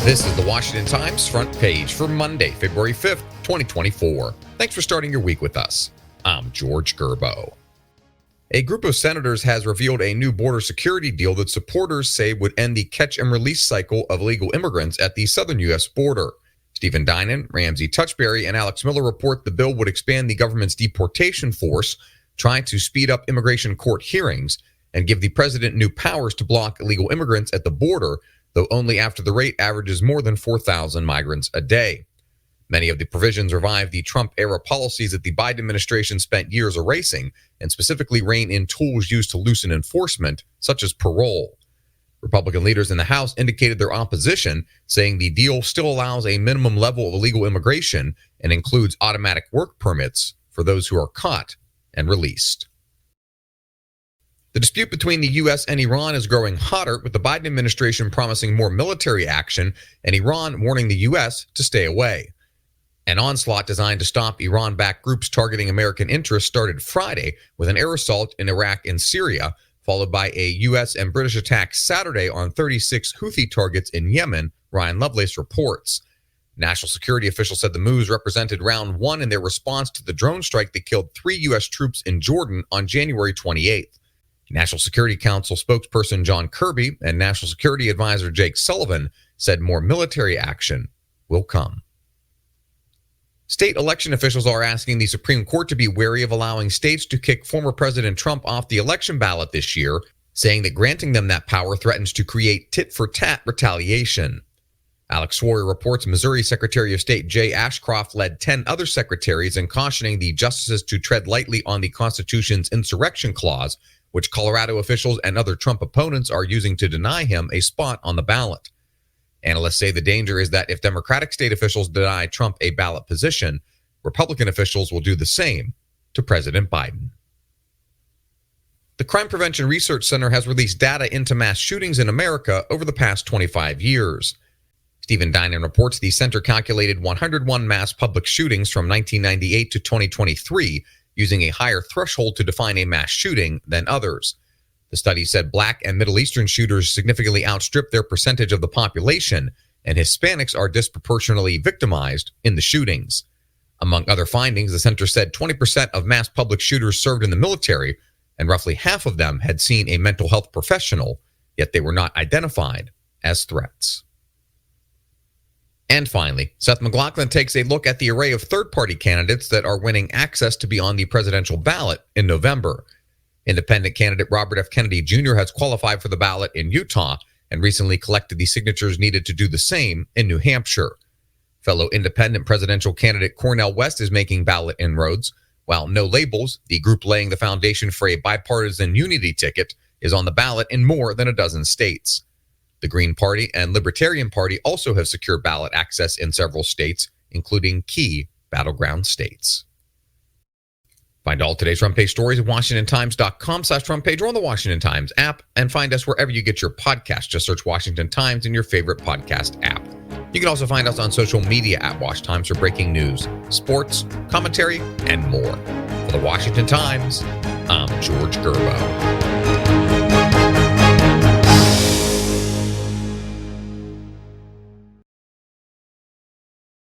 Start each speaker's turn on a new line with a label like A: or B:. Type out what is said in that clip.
A: This is the Washington Times front page for Monday, February 5th, 2024. Thanks for starting your week with us. I'm George Gerbo. A group of senators has revealed a new border security deal that supporters say would end the catch and release cycle of illegal immigrants at the southern U.S. border. Stephen Dinan, Ramsey Touchberry, and Alex Miller report the bill would expand the government's deportation force, try to speed up immigration court hearings, and give the president new powers to block illegal immigrants at the border, though only after the rate averages more than 4,000 migrants a day. Many of the provisions revive the Trump-era policies that the Biden administration spent years erasing, and specifically rein in tools used to loosen enforcement, such as parole. Republican leaders in the House indicated their opposition, saying the deal still allows a minimum level of illegal immigration and includes automatic work permits for those who are caught and released. The dispute between the U.S. and Iran is growing hotter, with the Biden administration promising more military action and Iran warning the U.S. to stay away. An onslaught designed to stop Iran-backed groups targeting American interests started Friday with an air assault in Iraq and Syria, followed by a U.S. and British attack Saturday on 36 Houthi targets in Yemen, Ryan Lovelace reports. National security officials said the moves represented round one in their response to the drone strike that killed 3 U.S. troops in Jordan on January 28th. National Security Council spokesperson John Kirby and National Security Advisor Jake Sullivan said more military action will come. State election officials are asking the Supreme Court to be wary of allowing states to kick former President Trump off the election ballot this year, saying that granting them that power threatens to create tit-for-tat retaliation. Alex Swarry reports Missouri Secretary of State Jay Ashcroft led 10 other secretaries in cautioning the justices to tread lightly on the Constitution's insurrection clause, which Colorado officials and other Trump opponents are using to deny him a spot on the ballot. Analysts say the danger is that if Democratic state officials deny Trump a ballot position, Republican officials will do the same to President Biden. The Crime Prevention Research Center has released data into mass shootings in America over the past 25 years. Stephen Dinan reports the center calculated 101 mass public shootings from 1998 to 2023, using a higher threshold to define a mass shooting than others. The study said Black and Middle Eastern shooters significantly outstrip their percentage of the population, and Hispanics are disproportionately victimized in the shootings. Among other findings, the center said 20% of mass public shooters served in the military, and roughly half of them had seen a mental health professional, yet they were not identified as threats. And finally, Seth MacLaughlin takes a look at the array of third-party candidates that are winning access to be on the presidential ballot in November. Independent candidate Robert F. Kennedy Jr. has qualified for the ballot in Utah and recently collected the signatures needed to do the same in New Hampshire. Fellow independent presidential candidate Cornel West is making ballot inroads, while No Labels, the group laying the foundation for a bipartisan unity ticket, is on the ballot in more than a dozen states. The Green Party and Libertarian Party also have secured ballot access in several states, including key battleground states. Find all today's front page stories at WashingtonTimes.com/front page or on the Washington Times app, and find us wherever you get your podcasts. Just search Washington Times in your favorite podcast app. You can also find us on social media at Wash Times for breaking news, sports, commentary, and more. For the Washington Times, I'm George Gerbo.